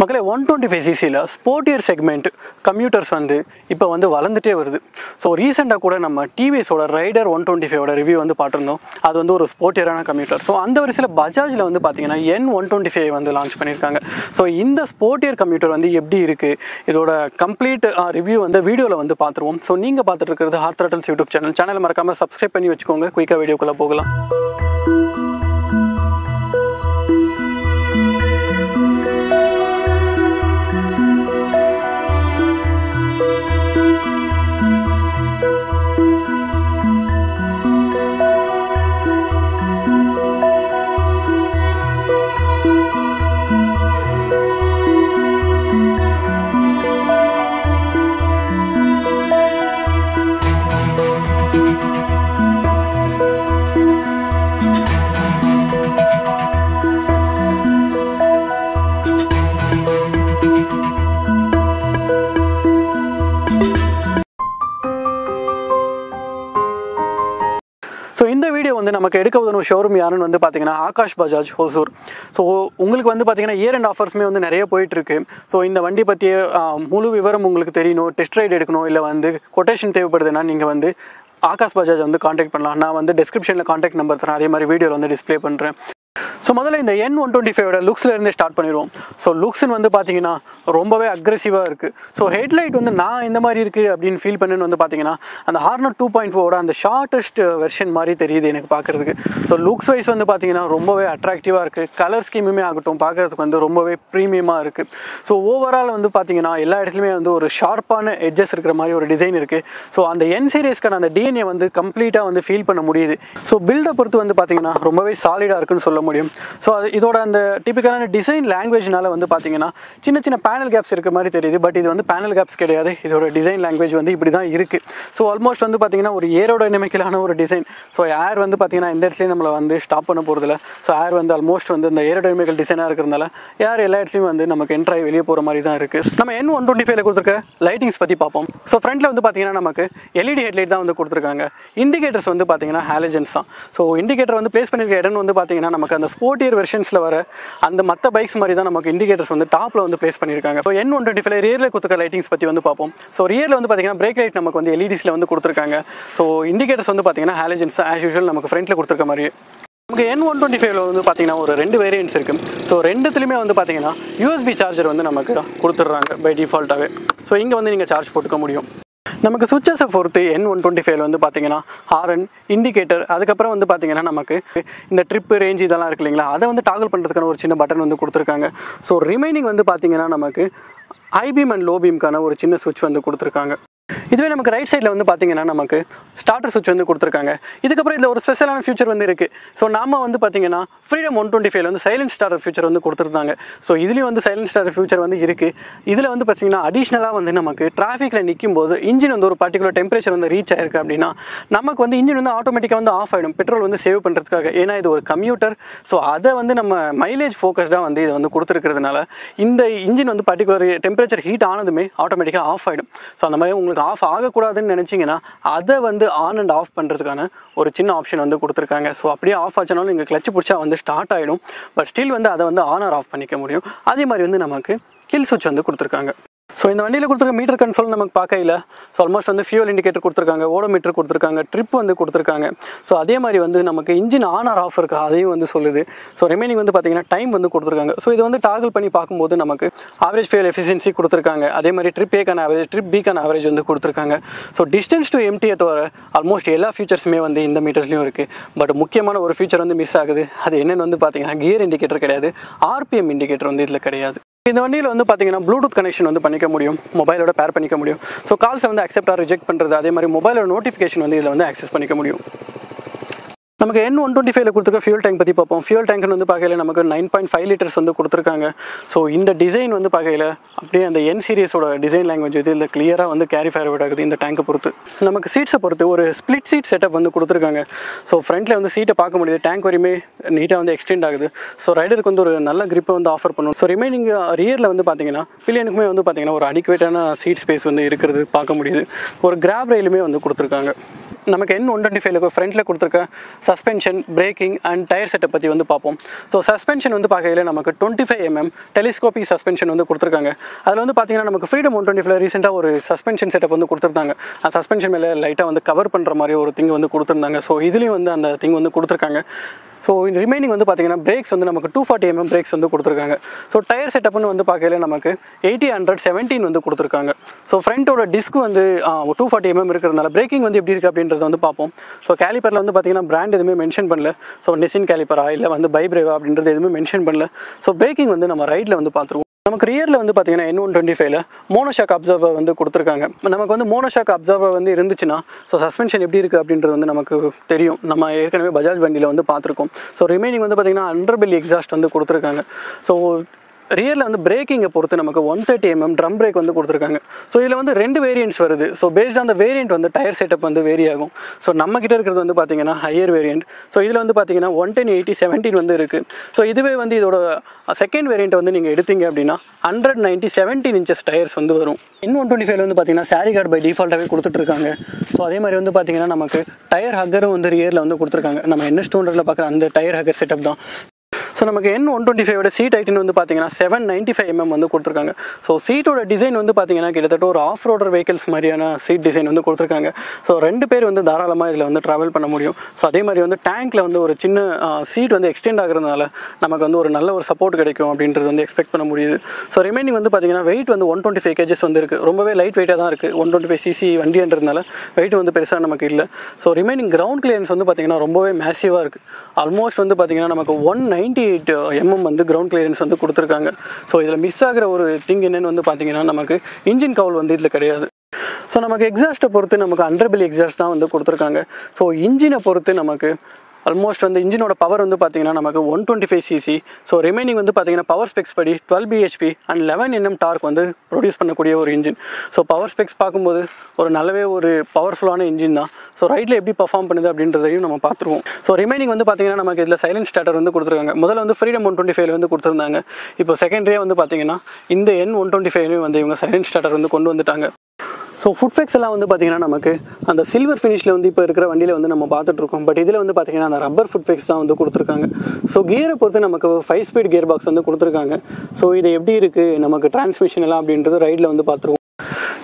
மக்களே 125cc sportier segment computers இப்போ வளர்ந்துட்டே வருது. ஸோ ரீசெண்டாக கூட நம்ம டிவிஎஸோட ரைடர் 125 ரிவ்யூ பார்த்துருந்தோம். அது ஒரு ஸ்போர்ட்டியரான கம்யூட்டர். ஸோ அந்த வரிசையில் பஜாஜில் பார்த்தீங்கன்னா N125 லான்ச் பண்ணியிருக்காங்க. ஸோ இந்த ஸ்போர்ட்டியர் கம்யூட்டர் எப்படி இருக்குது, இதோட கம்ப்ளீட் ரிவ்யூ வீடியோவில் பார்த்துருவோம். ஸோ நீங்கள் பார்த்துட்டு இருக்கிறது ஹார்ட் த்ராட்டில்ஸ் யூடியூப் சேனலை மறக்காமல் சப்ஸ்கிரைப் பண்ணி வச்சுக்கோங்க. குயிக்காக வீடியோக்குள்ளே போகலாம். ஸோ இந்த வீடியோ நமக்கு எடுக்க உதவும் ஷோரூம் யாருன்னு பார்த்தீங்கன்னா ஆகாஷ் பஜாஜ் ஹொசூர். ஸோ உங்களுக்கு பார்த்தீங்கன்னா இயர் அண்ட் ஆஃபர்ஸுமே நிறைய போயிட்டுருக்கு. ஸோ இந்த வண்டி பற்றிய முழு விவரம் உங்களுக்கு தெரியணும், டெஸ்ட் ரைட் எடுக்கணும், இல்லை கொட்டேஷன் தேவைப்படுதுன்னா நீங்கள் ஆகாஷ் பஜாஜ் காண்டாக்ட் பண்ணலாம். நான் டிஸ்கிரிப்ஷனில் காண்டாக்ட் நம்பர் தரேன், அதே மாதிரி வீடியோவில் டிஸ்பிளே பண்ணுறேன். ஸோ முதல்ல இந்த N125 லுக்ஸ்லேருந்து ஸ்டார்ட் பண்ணிடுவோம். ஸோ லுக்ஸ்ன்னு பார்த்தீங்கன்னா ரொம்பவே அக்ரெசிவாக இருக்குது. ஸோ ஹெட்லைட் நான் இந்த மாதிரி இருக்குது அப்படின்னு ஃபீல் பண்ணுன்னு பார்த்தீங்கன்னா அந்த ஹார்னர் 2.4 அந்த ஷார்ட்டஸ்ட் வெர்ஷன் மாதிரி தெரியுது எனக்கு பார்க்குறதுக்கு. ஸோ லுக்ஸ் வைஸ் பார்த்தீங்கன்னா ரொம்பவே அட்ராக்டிவாக இருக்குது. கலர் ஸ்கீமுமே ஆகட்டும் பார்க்குறதுக்கு ரொம்பவே ப்ரீமியமாக இருக்குது. ஸோ ஓவரால் பார்த்தீங்கன்னா எல்லா இடத்துலையுமே ஒரு ஷார்ப்பான எட்ஜஸ் இருக்கிற மாதிரி ஒரு டிசைன் இருக்குது. ஸோ அந்த என் சீரியஸ்க்கான அந்த டிஎன்ஏ கம்ப்ளீட்டாக ஃபீல் பண்ண முடியுது. ஸோ பில்டை பொறுத்து பார்த்தீங்கன்னா ரொம்பவே சாலிடாக இருக்குன்னு சொல்ல முடியும். ஸோ இதோட அந்த டிபிக்கலான டிசைன் லாங்குவேஜ்னால பார்த்தீங்கன்னா சின்ன சின்ன பேனல் கேப்ஸ் இருக்க மாதிரி தெரியுது. பட் இது பேனல் கேப்ஸ் கிடையாது. இதோட டிசைன் லாங்குவேஜ் இப்படி தான் இருக்குது. ஸோ ஆல்மோஸ்ட் பார்த்தீங்கன்னா ஒரு ஏரோடைனமிக்கலான ஒரு டிசைன். ஸோ ஏர் பார்த்தீங்கன்னா இந்த இடத்துலையும் நம்மளை ஸ்டாப் பண்ண போகிறதில்ல. ஸோ ஏர் ஆல்மோஸ்ட் இந்த ஏரோடைனமிக்கல் டிசைனாக இருக்கிறதுனால ஏர் எல்லா இடத்துலையும் நமக்கு என்ட்ராய் வெளியே போகிற மாதிரி தான் இருக்குது. நம்ம N125 கொடுத்துருக்க லைட்டிங்ஸ் பற்றி பார்ப்போம். ஸோ ஃப்ரண்ட்டில் பார்த்தீங்கன்னா நமக்கு எல்இடி ஹெட்லைட் தான் கொடுத்துருக்காங்க. இண்டிகேட்டர்ஸ் பார்த்தீங்கன்னா ஹாலஜன்ஸ் தான். ஸோ இண்டிகேட்டர் பிளேஸ் பண்ணியிருக்க இடம் பார்த்தீங்கன்னா நமக்கு அந்த ஸ்போர்ட்டியர் வெர்ஷன்ஸில் வர அந்த மற்ற பைக்ஸ் மாதிரி தான் நமக்கு இண்டிகேட்டர்ஸ் டாப்பில் பிளேஸ் பண்ணியிருக்காங்க. ஸோ N125 ரியரில் கொடுத்துருக்க லைட்டிங்ஸ் பற்றி பார்ப்போம். ஸோ ரியரில் பார்த்தீங்கன்னா பிரேக் லைட் நமக்கு எல்இடிஸில் கொடுத்துருக்காங்க. ஸோ இண்டிகேட்டர்ஸ் பார்த்தீங்கன்னா ஹாலஜன்ஸ் ஆஸ் யூஷுவல் நமக்கு ஃப்ரண்ட்டில் கொடுத்துருக்க மாதிரி. நமக்கு N125 பார்த்தீங்கன்னா ஒரு 2 வேரியன்ட்ஸ் இருக்குது. ஸோ ரெண்டுத்துலையுமே பார்த்தீங்கன்னா யூஎஸ்பி சார்ஜர் நமக்கு கொடுத்துட்றாங்க பை டிஃபால்ட்டாகவே. ஸோ இங்கே நீங்கள் சார்ஜ் போட்டுக்க முடியும். நமக்கு சுவிட்சஸை பொறுத்து N125 பார்த்தீங்கன்னா ஹாரன், இண்டிகேட்டர், அதுக்கப்புறம் பார்த்தீங்கன்னா நமக்கு இந்த ட்ரிப்பு ரேஞ்ச் இதெல்லாம் இருக்கு இல்லைங்களா, அதை டாகல் பண்ணுறதுக்கான ஒரு சின்ன பட்டன் கொடுத்துருக்காங்க. ஸோ ரிமைனிங் பார்த்தீங்கன்னா நமக்கு ஹை பீம் அண்ட் லோ பீம்க்கான ஒரு சின்ன சுவிட்ச் கொடுத்துருக்காங்க. இதுவே நமக்கு ரைட் சைடில் பார்த்தீங்கன்னா நமக்கு ஸ்டார்டர் சுவிட்ச் கொடுத்துருக்காங்க. இதுக்கப்புறம் இதில் ஒரு ஸ்பெஷலான ஃபியூச்சர் இருக்குது. ஸோ நாம பார்த்தீங்கன்னா ஃப்ரீடம் 125 சைலண்ட் ஸ்டார்டர் ஃபியூச்சர் கொடுத்துருந்தாங்க. ஸோ இதுலேயும் சைலண்ட் ஸ்டார்டர் ஃபியூச்சர் இருக்குது. இதில் பார்த்தீங்கன்னா அடிஷ்னலாக நமக்கு டிராஃபிக்கில் நிற்கும் போது இன்ஜின் ஒரு பர்டிகுலர் டெம்பரேச்சர் ரீச் ஆயிருக்கு அப்படின்னா நமக்கு இன்ஜின் ஆட்டோமேட்டிக்காக ஆஃப் ஆகிடும், பெட்ரோல் சேவ் பண்ணுறதுக்காக. ஏன்னா இது ஒரு கம்யூட்டர். ஸோ அதை நம்ம மைலேஜ் ஃபோக்கஸ்டாக இதை கொடுத்துருக்கிறதுனால இந்த இன்ஜின் பர்டிகுலர் டெம்பரேச்சர் ஹீட் ஆனதுமே ஆட்டோமேட்டிக்காக ஆஃப் ஆகிடும். ஸோ அந்த மாதிரி உங்களுக்கு ஆஃப் ஆகக்கூடாதுன்னு நினச்சிங்கன்னா அதை ஆன் அண்ட் ஆஃப் பண்ணுறதுக்கான ஒரு சின்ன ஆப்ஷன் கொடுத்துருக்காங்க. ஸோ அப்படியே ஆஃப் ஆச்சுனாலும் நீங்கள் கிளச் பிடிச்சா ஸ்டார்ட் ஆகிடும். பட் ஸ்டில் அதை ஆன் ஆர் ஆஃப் பண்ணிக்க முடியும். அதே மாதிரி நமக்கு கில் சுவிட்ச் கொடுத்துருக்காங்க. ஸோ இந்த வண்டியில் கொடுத்துருக்க மீட்டர் கன்சோல் நமக்கு பார்க்கல. ஸோ ஆல்மோஸ்ட் ஃபியூல் இண்டிகேட்டர் கொடுத்துருக்காங்க, ஓடோமீட்டர் கொடுத்துருக்காங்க, ட்ரிப் கொடுத்துருக்காங்க. ஸோ அதே மாதிரி நமக்கு இன்ஜின் ஆன் ஆர் ஆஃப் இருக்கா அதையும் சொல்லுது. ஸோ ரிமைனிங் பார்த்தீங்கன்னா டைம் கொடுத்துருக்காங்க. ஸோ இது டாகல் பண்ணி பார்க்கும்போது நமக்கு ஆவரேஜ் ஃபியூல் எஃபிஷியன்சி கொடுத்துருக்காங்க. அதே மாதிரி ட்ரிப் ஏக்கான ஆவரேஜ், ட்ரிப் பிக்கான ஆவரேஜ் கொடுத்துருக்காங்க. ஸோ டிஸ்டன்ஸ் டு எம்டியை தவிர ஆல்மோஸ்ட் எல்லா ஃபீச்சர்ஸுமே இந்த மீட்டர்ஸ்லையும் இருக்குது. பட் முக்கியமான ஒரு ஃபீச்சர் மிஸ் ஆகுது. அது என்னென்னு பார்த்தீங்கன்னா கியர் இண்டிகேட்டர் கிடையாது, ஆர்பிஎம் இண்டிகேட்டர் இதில் கிடையாது. இந்த வண்டியில் பார்த்தீங்கன்னா ப்ளூடூத் கனெக்ஷன் பண்ணிக்க முடியும், மொபைலோட பேர் பண்ணிக்க முடியும். ஸோ கால்ஸை அக்செப்ட் ஆர் ரிஜெக்ட் பண்ணுறது, அதே மாதிரி மொபைலோட நோட்டிஃபிகேஷன் இதில் ஆக்சஸ் பண்ணிக்க முடியும். நமக்கு N125 கொடுத்துருக்க ஃபியூல் டேங்க் பற்றி பார்ப்போம். ஃபியூல் டேங்க்னு பார்க்கல நமக்கு 9.5 லிட்டர்ஸ் கொடுத்துருக்காங்க. ஸோ இந்த டிசைன் பார்க்கல அப்படியே அந்த என் சீரியஸோட டிசைன் லாங்குவேஜ் இதில் கிளியராக கேரி ஃபார்வர்ட் ஆகுது. இந்த டேங்கை பொறுத்து நமக்கு சீட்ஸை பொறுத்து ஒரு ஸ்பிளிட் சீட் செட்டப் கொடுத்துருக்காங்க. ஸோ ஃப்ரண்ட்டில் சீட்டை பார்க்க முடியுது, டேங்க் வரையுமே நீட்டாக எக்ஸ்டெண்ட் ஆகுது. ஸோ ரைடருக்கு ஒரு நல்ல கிரிப்பை ஆஃபர் பண்ணும். ஸோ ரிமைனிங் ரியரில் பார்த்தீங்கன்னா பில்லியனுக்குமே பார்த்தீங்கன்னா ஒரு அடிக்குவேட்டான சீட் ஸ்பேஸ் இருக்கிறது பார்க்க முடியுது. ஒரு கிராப் ரயிலுமே கொடுத்துருக்காங்க. நமக்கு N125 ஃப்ரண்ட்டில் கொடுத்துருக்க suspension, braking and tyre setup பற்றி வந்து பார்ப்போம். ஸோ சஸ்பென்ஷன் வந்து பார்க்கையில் நமக்கு 25mm டெலிஸ்கோபிக் சஸ்பென்ஷன் வந்து கொடுத்துருக்காங்க. அதில் வந்து பார்த்தீங்கன்னா நமக்கு ஃப்ரீடம் 125 ரீசெண்டாக ஒரு சஸ்பென்ஷன் செட்டப் வந்து கொடுத்துருந்தாங்க. அந்த சஸ்பென்ஷன் மேலே லைட்டாக வந்து கவர் பண்ணுற மாதிரி ஒரு திங் வந்து கொடுத்துருந்தாங்க. ஸோ இதுலேயும் வந்து அந்த திங் வந்து கொடுத்துருக்காங்க. ஸோ ரிமைனிங் வந்து பார்த்தீங்கன்னா பிரேக்ஸ் வந்து நமக்கு 240mm பிரேக்ஸ் வந்து கொடுத்துருக்காங்க. ஸோ டயர் செட்டப்னு வந்து பார்க்கையில நமக்கு 80/117 வந்து கொடுத்துருக்காங்க. ஸோ ஃப்ரண்ட்டோட டிஸ்க் வந்து 240mm இருக்கிறதுனால பிரேக்கிங் வந்து எப்படி இருக்குது அப்படின்றத வந்து பார்ப்போம். ஸோ கேலிப்பரில் வந்து பார்த்தீங்கன்னா பிராண்ட் எதுவுமே மென்ஷன் பண்ணல. ஸோ நெசின் கேலிப்பரா இல்லை வந்து பைப்ரேவா அப்படின்றது எதுவுமே மென்ஷன் பண்ணல. ஸோ பிரேக்கிங் வந்து நம்ம ரைட்டில் வந்து பார்த்துருவோம். நமக்கு ரியரில் வந்து பார்த்தீங்கன்னா N125 மோனோஷாக் அப்சர்வர் வந்து கொடுத்துருக்காங்க. நமக்கு வந்து மோனோஷாக் அப்சர்வர் வந்து இருந்துச்சுன்னா ஸோ சஸ்பென்ஷன் எப்படி இருக்குது அப்படின்றது வந்து நமக்கு தெரியும். நம்ம ஏற்கனவே பஜாஜ் வண்டியில் வந்து பார்த்துருக்கோம். ஸோ ரிமைனிங் வந்து பார்த்தீங்கன்னா அண்டர்பெல்லி எக்ஸாஸ்ட் வந்து கொடுத்துருக்காங்க. ஸோ ரியரில் வந்து பிரேக்கிங்கை பொறுத்து நமக்கு 130mm ட்ரம் பிரேக் வந்து கொடுத்துருக்காங்க. ஸோ இதில் வந்து 2 வேரியன்ட்ஸ் வருது. So based on the variant வந்து டயர் செட்டப் வந்து வேரி ஆகும். ஸோ நம்மக்கிட்ட இருக்கிறது வந்து பார்த்தீங்கன்னா ஹையர் வேரியன்ட். ஸோ இதில் வந்து பார்த்தீங்கன்னா 110/80/17 வந்து இருக்குது. ஸோ இதுவே வந்து இதோட செகண்ட் வேரியன்ட் வந்து நீங்கள் எடுத்தீங்க அப்படின்னா 190/17 inches டயர்ஸ் வந்து வரும். N125 வந்து பார்த்தீங்கன்னா சாரி கார்டு பை டிஃபால்ட்டாகவே கொடுத்துட்ருக்காங்க. ஸோ அதே மாதிரி வந்து பார்த்தீங்கன்னா நமக்கு டயர் ஹக்கரும் வந்து ரியரில் வந்து கொடுத்துருக்காங்க. நம்ம NS200 பார்க்குற அந்த டயர் ஹக்கர் செட்டப் தான். ஸோ நமக்கு N125 சீட் ஹைட்னு வந்து பார்த்தீங்கன்னா 795mm வந்து கொடுத்துருக்காங்க. ஸோ சீட்டோட டிசைன் வந்து பார்த்தீங்கன்னா கிட்டத்தட்ட ஒரு ஆஃப் ரோடர் வெஹிக்கிள்ஸ் மாதிரியான சீட் டிசைன் வந்து கொடுத்துருக்காங்க. ஸோ 2 பேர் வந்து தாராளமாக இதில் வந்து ட்ராவல் பண்ண முடியும். ஸோ அதே மாதிரி வந்து டேங்க்கில் வந்து ஒரு சின்ன சீட் வந்து எக்ஸ்டெண்ட் ஆகிறதுனால நமக்கு வந்து ஒரு நல்ல ஒரு சப்போர்ட் கிடைக்கும் அப்படின்றது வந்து எக்ஸ்பெக்ட் பண்ண முடியுது. ஸோ ரிமைனிங் வந்து பார்த்தீங்கன்னா வெயிட் வந்து 125 kgs வந்து இருக்குது. ரொம்பவே லைட் வெயிட்டாக தான் இருக்குது. 125cc வண்டின்றதுனால வெயிட் வந்து பெருசாக நமக்கு இல்லை. ஸோ ரிமைனிங் கிரவுண்ட் கிளியரன்ஸ் வந்து பார்த்தீங்கன்னா ரொம்பவே மேசிவாக இருக்குது. ஆல்மோஸ்ட் வந்து பார்த்தீங்கன்னா நமக்கு 198mm வந்து கிரவுண்ட் கிளியரன்ஸ் வந்து கொடுத்துருக்காங்க. ஸோ இதில் மிஸ் ஆகிற ஒரு திங் என்னென்னு வந்து பார்த்தீங்கன்னா நமக்கு இன்ஜின் கவுல் வந்து இதில் கிடையாது. ஸோ நமக்கு எக்ஸாஸ்ட்டை பொறுத்து நமக்கு அண்டர்பெல்லி எக்ஸாஸ்ட் தான் வந்து கொடுத்துருக்காங்க. ஸோ இன்ஜினை பொறுத்து நமக்கு ஆல்மோஸ்ட் வந்து இன்ஜினோட பவர் வந்து பார்த்தீங்கன்னா நமக்கு 125cc. ஸோ ரிமைனிங் வந்து பார்த்தீங்கன்னா பவர் ஸ்பெக்ஸ் படி 12 bhp அண்ட் 11 Nm டார்க் வந்து ப்ரொடியூஸ் பண்ணக்கூடிய ஒரு இன்ஜின். ஸோ பவர் ஸ்பெக்ஸ் பார்க்கும்போது ஒரு நல்லாவே ஒரு பவர்ஃபுல்லான இன்ஜின் தான். ஸோ ரைட்டில் எப்படி பர்ஃபார்ம் பண்ணுது அப்படின்றதையும் நம்ம பார்த்துருவோம். ஸோ ரிமைனிங் வந்து பார்த்தீங்கன்னா நமக்கு இதில் சைலன்ட் ஸ்டார்டர் வந்து கொடுத்துருக்காங்க. முதல்ல வந்து ஃப்ரீடம் 125 வந்து கொடுத்துருந்தாங்க. இப்போ செகண்டரியாக வந்து பார்த்தீங்கன்னா இந்த N125 வந்து இவங்க சைலன்ட் ஸ்டார்டர் வந்து கொண்டு வந்துட்டாங்க. ஸோ ஃபுட்ஃபெக்ஸ் எல்லாம் வந்து பார்த்தீங்கன்னா நமக்கு அந்த சில்வர் ஃபினிஷில் வந்து இப்போ இருக்கிற வண்டியில் வந்து நம்ம பார்த்துட்ருக்கோம். பட் இதில் வந்து பார்த்தீங்கன்னா அந்த ரப்பர் ஃபுட்ஃபெக்ஸ் தான் வந்து கொடுத்துருக்காங்க. ஸோ கியரை பொறுத்து நமக்கு 5 ஸ்பீட் கியர் பாக்ஸ் வந்து கொடுத்துருக்காங்க. ஸோ இது எப்படி இருக்குது நமக்கு டிரான்ஸ்மிஷன் எல்லாம் அப்படின்றது ரைடில் வந்து பார்த்துருவோம்.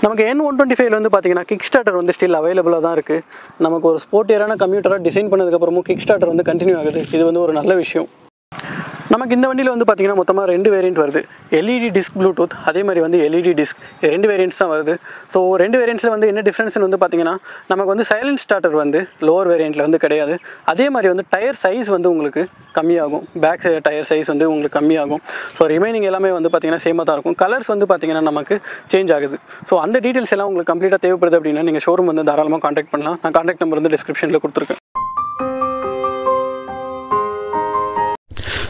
நமக்கு N125 வந்து பார்த்தீங்கன்னா கிக் ஸ்டார்டர் வந்து ஸ்டில் அவைலபிளாக தான் இருக்குது. நமக்கு ஒரு ஸ்போர்ட்டியரான கம்ப்யூட்டராக டிசைன் பண்ணதுக்கப்புறமும் கிக் ஸ்டார்டர் வந்து கண்டினியூ ஆகுது. இது வந்து ஒரு நல்ல விஷயம். நமக்கு இந்த வண்டியில் வந்து பார்த்தீங்கன்னா மொத்தமாக 2 வேரியன்ட் வருது. எல்இடி டிஸ்க் ப்ளூடூத், அதே மாதிரி வந்து எல்இடி டிஸ்க், 2 வேரியன்ட்ஸ் தான் வருது. ஸோ 2 வேரியன்ட்ஸில் வந்து என்ன டிஃப்ரென்ஸ்னு வந்து பார்த்தீங்கன்னா நமக்கு வந்து சைலண்ட் ஸ்டார்டர் வந்து லோவர் வேரியண்ட்டில் வந்து கிடையாது. அதே மாதிரி வந்து டயர் சைஸ் வந்து உங்களுக்கு கம்மியாகும். பேக் டயர் சைஸ் வந்து உங்களுக்கு கம்மியாகும். ஸோ ரிமைனிங் எல்லாமே வந்து பார்த்தீங்கன்னா சேமாக தான் இருக்கும். கலர்ஸ் வந்து பார்த்தீங்கன்னா நமக்கு சேஞ்ச் ஆகுது. ஸோ அந்த டீட்டெயில்ஸ் எல்லாம் உங்களுக்கு கம்ப்ளீட்டாக தேவைப்படுது அப்படின்னா நீங்கள் ஷோரூம் வந்து தாராளமாக காண்டாக்ட் பண்ணலாம். நான் காண்டாக்ட் நம்பர் வந்து டிஸ்கிரிப்ஷனில் கொடுத்துருக்கேன்.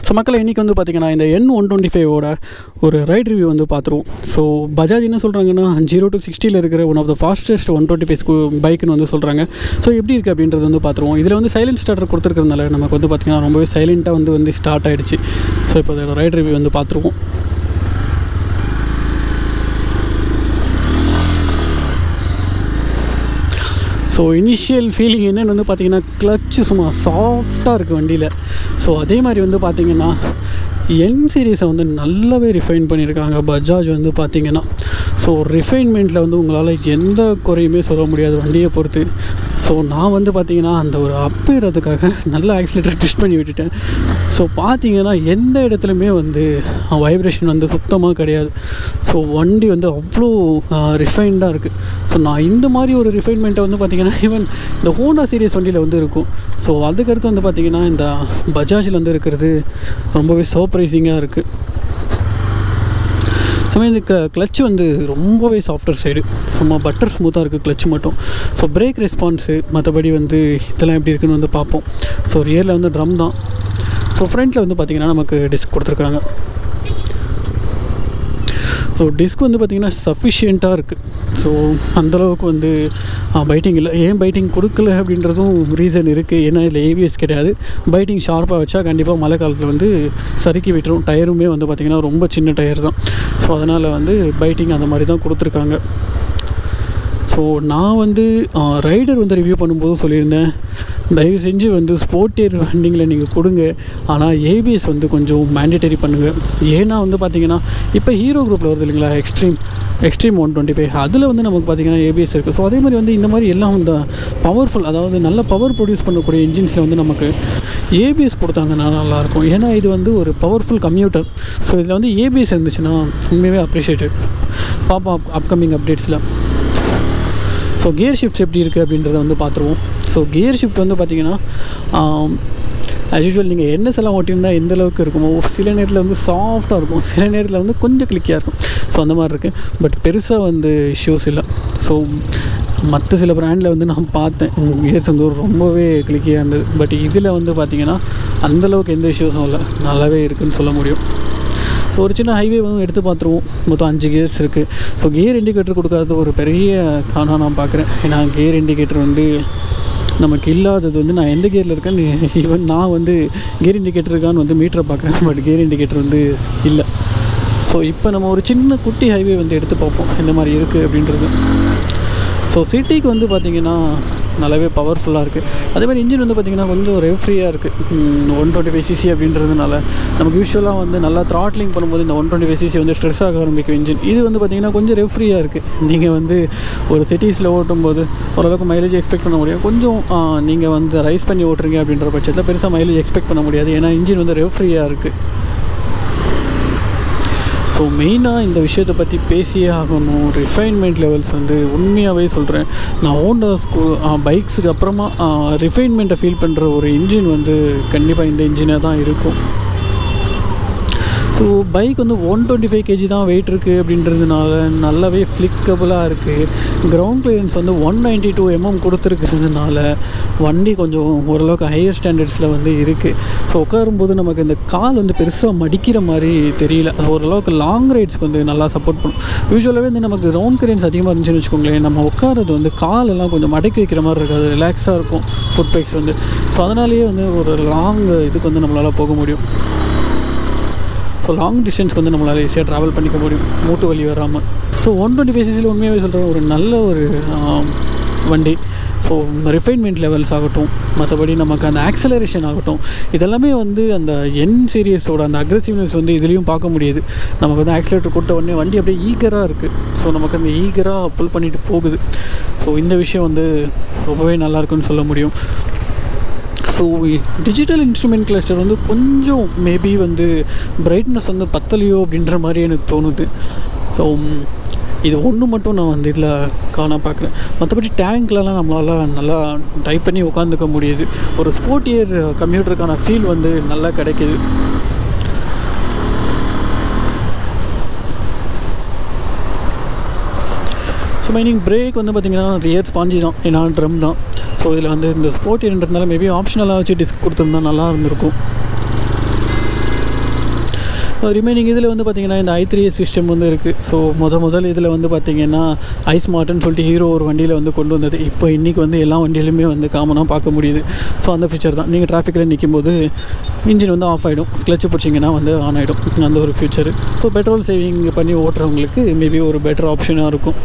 ஸோ மக்களை இன்றைக்கி வந்து பார்த்திங்கன்னா இந்த N125 ஒரு ரைட் ரிவ்யூ வந்து பார்த்துருவோம். ஸோ பஜாஜ் என்ன சொல்கிறாங்கன்னா 0 to 60 இருக்கிற ஒன் ஆஃப் த ஃபாஸ்டஸ்ட் 125 பைக்குன்னு வந்து சொல்கிறாங்க. ஸோ எப்படி இருக்குது அப்படின்றது வந்து பார்த்துருவோம். இதில் வந்து சைலண்ட் ஸ்டார்டர் கொடுத்துருக்கிறதுனால நமக்கு வந்து பார்த்திங்கன்னா ரொம்பவே சைலண்ட்டாக வந்து ஸ்டார்ட் ஆகிடுச்சு. ஸோ இப்போ அதோட ரைட் ரிவ்யூ வந்து பார்த்துருவோம். ஸோ இனிஷியல் ஃபீலிங் என்னென்னு வந்து பார்த்திங்கன்னா கிளச்சு சும்மா சாஃப்டாக இருக்குது வண்டியில். ஸோ அதே மாதிரி வந்து பார்த்திங்கன்னா என் சீரீஸை வந்து நல்லாவே ரிஃபைன் பண்ணியிருக்காங்க பஜாஜ் வந்து பார்த்திங்கன்னா. ஸோ ரிஃபைன்மெண்ட்டில் வந்து உங்களால் எந்த குறையுமே சொல்ல முடியாது வண்டியை பொறுத்து. ஸோ நான் வந்து பார்த்திங்கன்னா அந்த ஒரு அப்பேறதுக்காக நல்ல ஆக்சிலேட்டர் ட்விஸ்ட் பண்ணி விட்டுட்டேன். ஸோ பார்த்திங்கன்னா எந்த இடத்துலையுமே வந்து வைப்ரேஷன் வந்து சுத்தமாக கிடையாது. ஸோ வண்டி வந்து அவ்வளோ ரிஃபைன்டாக இருக்குது. ஸோ நான் இந்த மாதிரி ஒரு ரிஃபைன்மெண்ட்டை வந்து பார்த்திங்கன்னா ஈவன் இந்த ஹோண்டா சீரிஸ் வண்டியில் வந்து இருக்கும். ஸோ அதுக்கடுத்து வந்து பார்த்திங்கன்னா இந்த பஜாஜில் வந்து இருக்கிறது ரொம்பவே சர்ப்ரைசிங்காக இருக்குது. இந்த கிளச்சு வந்து ரொம்பவே சாஃப்ட்வேர் சைடு, சும்மா பட்டர் ஸ்மூத்தாக இருக்குது கிளச்சு மட்டும். ஸோ பிரேக் ரெஸ்பான்ஸு மற்றபடி வந்து இதெல்லாம் எப்படி இருக்குன்னு வந்து பார்ப்போம். ஸோ ரியரில் வந்து ட்ரம் தான். ஸோ ஃப்ரண்ட்டில் வந்து பார்த்திங்கன்னா நமக்கு டிஸ்க் கொடுத்துருக்காங்க. ஸோ டிஸ்க் வந்து பார்த்திங்கன்னா சஃபிஷியண்ட்டாக இருக்குது. ஸோ அந்தளவுக்கு வந்து பைட்டிங் இல்லை. ஏன் பைட்டிங் கொடுக்கல அப்படின்றதும் ரீசன் இருக்குது. ஏன்னா இதில் ஏபிஎஸ் கிடையாது. பைட்டிங் ஷார்ப்பாக வச்சா கண்டிப்பாக மழை காலத்தில் வந்து சறுக்கி விட்டுரும். டயருமே வந்து பார்த்திங்கன்னா ரொம்ப சின்ன டயர் தான். ஸோ அதனால் வந்து பைட்டிங் அந்த மாதிரி தான் கொடுத்துருக்காங்க. ஸோ ஸோ நான் வந்து ரைடர் வந்து ரிவ்யூ பண்ணும்போது சொல்லியிருந்தேன், தயவு செஞ்சு வந்து ஸ்போர்ட்டியர் வண்டிங்களை நீங்கள் கொடுங்க, ஆனால் ஏபிஎஸ் வந்து கொஞ்சம் மேண்டேட்டரி பண்ணுங்கள். ஏன்னா வந்து பார்த்திங்கன்னா இப்போ ஹீரோ குரூப்பில் வருது இல்லைங்களா, எக்ஸ்ட்ரீம் 125, அதில் வந்து நமக்கு பார்த்திங்கன்னா ஏபிஎஸ் இருக்குது. ஸோ அதே மாதிரி வந்து இந்த மாதிரி எல்லாம் வந்து பவர்ஃபுல், அதாவது நல்ல பவர் ப்ரொடியூஸ் பண்ணக்கூடிய இன்ஜின்ஸில் வந்து நமக்கு ஏபிஎஸ் கொடுத்தாங்கன்னா நல்லாயிருக்கும். ஏன்னா இது வந்து ஒரு பவர்ஃபுல் கம்யூட்டர். ஸோ இதில் வந்து ஏபிஎஸ் இருந்துச்சுன்னா உண்மையாகவே அப்ரிஷியேட்டட். பார்ப்போம் அப்கமிங் அப்டேட்ஸில். ஸோ கியர் ஷிஃப்ட்ஸ் எப்படி இருக்குது அப்படின்றத வந்து பார்த்துருவோம். ஸோ கியர் ஷிஃப்ட் வந்து பார்த்திங்கன்னா ஆஸ் யூஷுவல் நீங்கள் என்எஸ் எல்லாம் ஓட்டியிருந்தால் எந்த அளவுக்கு இருக்குமோ, சில நேரத்தில் வந்து சாஃப்டாக இருக்கும், சில நேரத்தில் வந்து கொஞ்சம் கிளிக்கியாக இருக்கும். ஸோ அந்த மாதிரி இருக்குது. பட் பெருசாக வந்து இஷ்யூஸ் இல்லை. ஸோ மற்ற சில பிராண்டில் வந்து நான் பார்த்தேன் கியர்ஸ் வந்து ரொம்பவே கிளிக்கியாக இருந்தது. பட் இதில் வந்து பார்த்திங்கன்னா அந்தளவுக்கு எந்த இஷ்யூஸும் இல்லை, நல்லாவே இருக்குதுன்னு சொல்ல முடியும். ஸோ ஒரு சின்ன ஹைவே வந்து எடுத்து பார்த்துருவோம். மொத்தம் 5 கியர்ஸ் இருக்குது. ஸோ கியர் இண்டிகேட்டர் கொடுக்காதது ஒரு பெரிய காரணம் நான் பார்க்குறேன். ஏன்னா கியர் இண்டிகேட்டர் வந்து நமக்கு இல்லாதது வந்து நான் எந்த கியரில் இருக்கேன்னு, ஈவன் நான் வந்து கியர் இண்டிகேட்டர் இருக்கான்னு வந்து மீட்டரை பார்க்குறேன், பட் கியர் இண்டிகேட்டர் வந்து இல்லை. ஸோ இப்போ நம்ம ஒரு சின்ன குட்டி ஹைவே வந்து எடுத்து பார்ப்போம் இந்த மாதிரி இருக்குது அப்படின்றது. ஸோ சிட்டிக்கு வந்து பார்த்திங்கன்னா நல்லாவே பவர்ஃபுல்லாக இருக்குது. அதே மாதிரி இன்ஜின் வந்து பார்த்திங்கன்னா கொஞ்சம் ரெஃப்ரீயாக இருக்குது. 125cc அப்படின்றதுனால நமக்கு யூஸ்வலாக வந்து நல்லா த்ராட்லிங் பண்ணும்போது இந்த 125cc வந்து ஸ்ட்ரெஸ் ஆக ஆரம்பிக்கும் இன்ஜின். இது வந்து பார்த்திங்கன்னா கொஞ்சம் ரெஃப்ரீயாக இருக்குது. நீங்கள் வந்து ஒரு சிட்டிஸில் ஓட்டும்போது ஓரளவுக்கு மைலேஜ் எக்ஸ்பெக்ட் பண்ண முடியும். கொஞ்சம் நீங்கள் வந்து ரைஸ் பண்ணி ஓட்டுறீங்க அப்படின்ற பட்சத்தில் பெருசாக மைலேஜ் எக்ஸ்பெக்ட் பண்ண முடியாது. ஏன்னா இன்ஜின் வந்து ரெஃப்ரீயாக இருக்குது. ஸோ மெயினாக இந்த விஷயத்தை பற்றி பேசியே ஆகணும். ரிஃபைன்மெண்ட் லெவல்ஸ் வந்து உண்மையாகவே சொல்கிறேன், நான் ஹோண்டாஸ்க்கு பைக்ஸுக்கு அப்புறமா ரிஃபைன்மெண்ட்டை ஃபீல் பண்ணுற ஒரு இன்ஜின் வந்து கண்டிப்பாக இந்த இன்ஜினாக தான் இருக்கும். ஸோ பைக் வந்து 125 kg தான் வெயிட் இருக்குது அப்படின்றதுனால நல்லாவே ஃப்ளிக்கபுளாக இருக்குது. கிரவுண்ட் கிளியரன்ஸ் வந்து 192 mm கொடுத்துருக்கிறதுனால வண்டி கொஞ்சம் ஓரளவுக்கு ஹையர் ஸ்டாண்டர்ட்ஸில் வந்து இருக்குது. ஸோ உட்காரும்போது நமக்கு இந்த கால் வந்து பெருசாக மடிக்கிற மாதிரி தெரியல. ஓரளவுக்கு லாங் ரைட்ஸ்க்கு வந்து நல்லா சப்போர்ட் பண்ணும். யூஸ்வலாகவே வந்து நமக்கு கிரவுண்ட் கிளியரன்ஸ் அதிகமாக இருந்துச்சுன்னு வச்சுக்கோங்களேன், நம்ம உட்காரது வந்து காலெல்லாம் கொஞ்சம் மடக்கி வைக்கிற மாதிரி இருக்காது, ரிலாக்ஸாக இருக்கும் ஃபுட் பைக்ஸ் வந்து. ஸோ அதனாலேயே வந்து ஒரு லாங் இதுக்கு வந்து நம்மளால் போக முடியும். ஸோ லாங் டிஸ்டன்ஸ்க்கு வந்து நம்மளால் ஈஸியாக ட்ராவல் பண்ணிக்க முடியும் மூட்டு வலி வராமல். ஸோ 125cc உண்மையாகவே சொல்கிறேன் ஒரு நல்ல ஒரு வண்டி. ஸோ ரிஃபைன்மெண்ட் லெவல்ஸ் ஆகட்டும், மற்றபடி நமக்கு அந்த ஆக்சலரேஷன் ஆகட்டும், இதெல்லாமே வந்து அந்த என் சீரியஸோட அந்த அக்ரெசிவ்னஸ் வந்து இதுலேயும் பார்க்க முடியுது. நமக்கு வந்து ஆக்சிலேட்டர் கொடுத்த உடனே வண்டி அப்படியே ஈகராக இருக்குது. ஸோ நமக்கு அந்த ஈகராக புல் பண்ணிட்டு போகுது. ஸோ இந்த விஷயம் வந்து ரொம்பவே நல்லாயிருக்குன்னு சொல்ல முடியும். ஸோ டிஜிட்டல் இன்ஸ்ட்ருமெண்ட் கிளஸ்டர் வந்து கொஞ்சம் மேபி வந்து பிரைட்னஸ் வந்து பத்தலையோ அப்படின்ற மாதிரி எனக்கு தோணுது. ஸோ இது ஒன்று மட்டும் நான் வந்து இதில் காண பார்க்குறேன். மற்றபடி டேங்க்லலாம் நம்மளால் நல்லா டைப் பண்ணி உட்காந்துக்க முடியுது. ஒரு ஸ்போர்ட்டியர் கம்ப்யூட்டருக்கான ஃபீல் வந்து நல்லா கிடைக்கிது. ஸோ மைனிங் பிரேக் வந்து பார்த்திங்கன்னா ரியர் ஸ்பாஞ்சி தான், ஏன்னா ட்ரம் தான். ஸோ இதில் வந்து இந்த ஸ்போர்ட்டியர்ன்றதுனால மேபி ஆப்ஷனலாக வச்சு டிஸ்க் கொடுத்துருந்தா நல்லா இருந்திருக்கும். ரிமைனிங் இதில் வந்து பார்த்திங்கன்னா இந்த i3s சிஸ்டம் வந்து இருக்குது. ஸோ முதல் இதில் வந்து பார்த்திங்கன்னா iSmartன்னு சொல்லிட்டு ஹீரோ ஒரு வண்டியில் வந்து கொண்டு வந்தது. இப்போ இன்றைக்கி வந்து எல்லா வண்டியிலுமே வந்து காமனாக பார்க்க முடியுது. ஸோ அந்த ஃபீச்சர் தான். நீங்கள் டிராஃபிக்கில் நிற்கும் போது இன்ஜின் வந்து ஆஃப் ஆகிடும், கிளச்சு பிடிச்சிங்கன்னா வந்து ஆன் ஆகிடும், அந்த ஒரு ஃபியூச்சரு. ஸோ பெட்ரோல் சேவிங் பண்ணி ஓட்டுறவங்களுக்கு மேபி ஒரு பெட்டர் ஆப்ஷனாக இருக்கும்.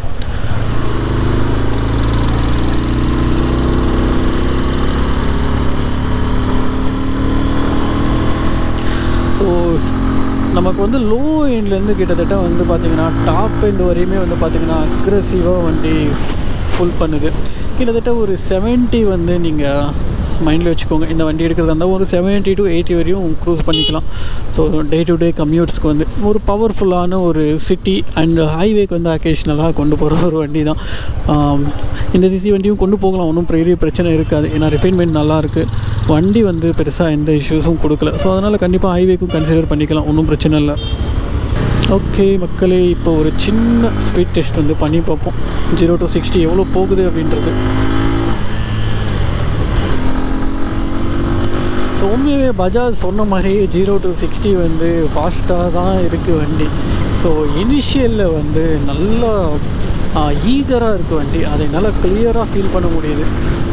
ஸோ நமக்கு வந்து லோ எண்ட்லேருந்து கிட்டத்தட்ட வந்து பார்த்திங்கன்னா டாப் எண்ட் வரையுமே வந்து பார்த்திங்கன்னா அக்ரெசிவாக வண்டி ஃபுல் பண்ணுது. கிட்டத்தட்ட ஒரு 70 வந்து நீங்கள் மைண்டில் வச்சுக்கோங்க. இந்த வண்டி எடுக்கிறதா இருந்தால் ஒரு 70 to 80 வரையும் க்ரூஸ் பண்ணிக்கலாம். ஸோ டே டு டே கம்யூட்ஸ்க்கு வந்து ஒரு பவர்ஃபுல்லான ஒரு சிட்டி அண்ட் ஹைவேக்கு வந்து அக்கேஷ்னலாக கொண்டு போகிற ஒரு வண்டி தான். இந்த சிசி வண்டியும் கொண்டு போகலாம், ஒன்றும் பெரிய பிரச்சனை இருக்காது. ஏன்னா ரிஃபைன்மெண்ட் நல்லாயிருக்கு, வண்டி வந்து பெருசாக எந்த இஷ்யூஸும் கொடுக்கல. ஸோ அதனால் கண்டிப்பாக ஹைவேக்கும் கன்சிடர் பண்ணிக்கலாம், ஒன்றும் பிரச்சனை இல்லை. ஓகே மக்களே, இப்போ ஒரு சின்ன ஸ்பீட் டெஸ்ட் வந்து பண்ணி பார்ப்போம். 0 to 60 எவ்வளோ போகுது அப்படின்றது. ஸோ உண்மையாகவே பஜாஜ் சொன்ன மாதிரி 0 to 60 வந்து ஃபாஸ்ட்டாக தான் இருக்குது வண்டி. ஸோ இனிஷியலில் வந்து நல்லா ஈகராக இருக்குது வண்டி, அதை என்னால் கிளியராக ஃபீல் பண்ண முடியுது.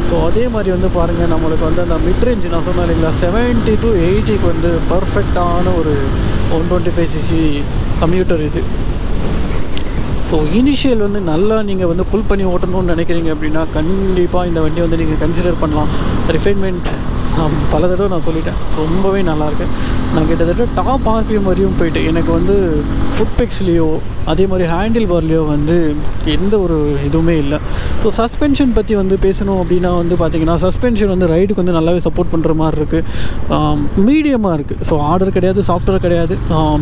ஸோ அதே மாதிரி வந்து பாருங்கள், நம்மளுக்கு வந்து அந்த மிட்ரேஞ்ச் நான் சொன்னேன் இல்லைங்களா, 70 to 80க்கு வந்து பர்ஃபெக்டான ஒரு 125cc கம்யூட்டர் இது. ஸோ இனிஷியல் வந்து நல்லா நீங்கள் வந்து புல் பண்ணி ஓட்டணும்னு நினைக்கிறீங்க அப்படின்னா கண்டிப்பாக இந்த வண்டியை வந்து நீங்கள் கன்சிடர் பண்ணலாம். ரிஃபைன்மெண்ட் பல தடவை நான் சொல்லிட்டேன், ரொம்பவே நல்லாயிருக்கு. நான் கிட்டத்தட்ட டாப் ஆர்பிஎம் வரையும் போயிட்டு எனக்கு வந்து ஃபுட்பெக்ஸ்லேயோ அதே மாதிரி ஹேண்டில் பார்லேயோ வந்து எந்த ஒரு இதுவுமே இல்லை. ஸோ சஸ்பென்ஷன் பற்றி வந்து பேசணும் அப்படின்னா வந்து பார்த்திங்கன்னா சஸ்பென்ஷன் வந்து ரைடுக்கு வந்து நல்லாவே சப்போர்ட் பண்ணுற மாதிரி இருக்குது, மீடியமாக இருக்குது. ஸோ ஆர்டர் கிடையாது, சாஃப்ட்வேர் கிடையாது,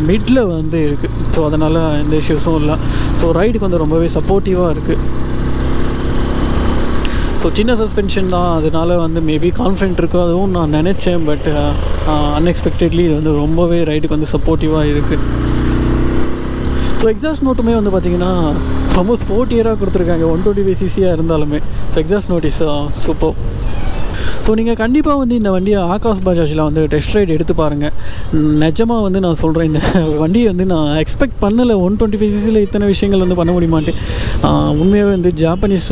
மிடில் வந்து இருக்குது. ஸோ அதனால் எந்த இஷ்யூஸும் இல்லை. ஸோ ரைடுக்கு வந்து ரொம்பவே சப்போர்ட்டிவாக இருக்குது. ஸோ சின்ன சஸ்பென்ஷன் தான், அதனால் வந்து மேபி கான்ஃபிடென்ட் இருக்கும் அதுவும் நான் நினச்சேன். பட் அன்எக்ஸ்பெக்டட்லி இது வந்து ரொம்பவே ரைடுக்கு வந்து சப்போர்ட்டிவாக இருக்குது. ஸோ எக்ஸாஸ்ட் நோட்டுமே வந்து பார்த்திங்கன்னா ரொம்ப ஸ்போர்ட்டியராக கொடுத்துருக்காங்க 125cc இருந்தாலுமே. So exhaust note is super. So நீங்கள் கண்டிப்பாக வந்து இந்த வண்டியை ஆகாஷ் பஜாஜில் வந்து டெஸ்ட் ரைட் எடுத்து பாருங்கள். நிஜமாக வந்து நான் சொல்கிறேன், இந்த வண்டியை வந்து நான் எக்ஸ்பெக்ட் பண்ணலை 125cc இத்தனை விஷயங்கள் வந்து பண்ண முடியுமான்ட்டு. உண்மையாகவே வந்து ஜாப்பனீஸ்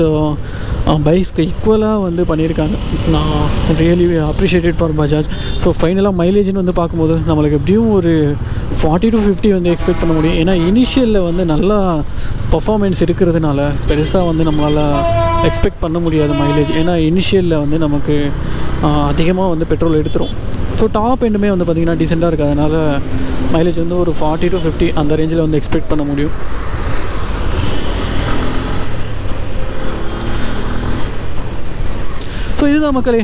பைக்ஸ்க்கு ஈக்குவலாக வந்து பண்ணியிருக்காங்க. நான் really appreciated for Bajaj. So ஃபைனலாக மைலேஜ்னு வந்து பார்க்கும்போது நம்மளுக்கு எப்படியும் ஒரு 40 to 50 வந்து எக்ஸ்பெக்ட் பண்ண முடியும். ஏன்னா இனிஷியலில் வந்து நல்லா பர்ஃபார்மன்ஸ் இருக்கிறதுனால பெருசாக வந்து நம்மளால் எக்ஸ்பெக்ட் பண்ண முடியாது மைலேஜ். ஏன்னா இனிஷியலில் வந்து நமக்கு அதிகமாக வந்து பெட்ரோல் எடுத்துரும். ஸோ டாப் எண்டுமே வந்து பார்த்திங்கன்னா டீசெண்டாக இருக்குது. அதனால் மைலேஜ் வந்து ஒரு 40 to 50 அந்த ரேஞ்சில் வந்து எக்ஸ்பெக்ட் பண்ண முடியும். ஸோ இதுதான் மக்களே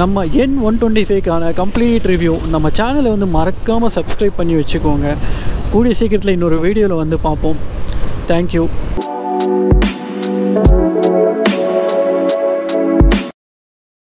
நம்ம N125க்கான கம்ப்ளீட் ரிவ்யூ. நம்ம சேனலை வந்து மறக்காமல் சப்ஸ்கிரைப் பண்ணி வச்சுக்கோங்க. கூடிய சீக்கிரத்தில் இன்னொரு வீடியோவில் வந்து பார்ப்போம். தேங்க்யூ.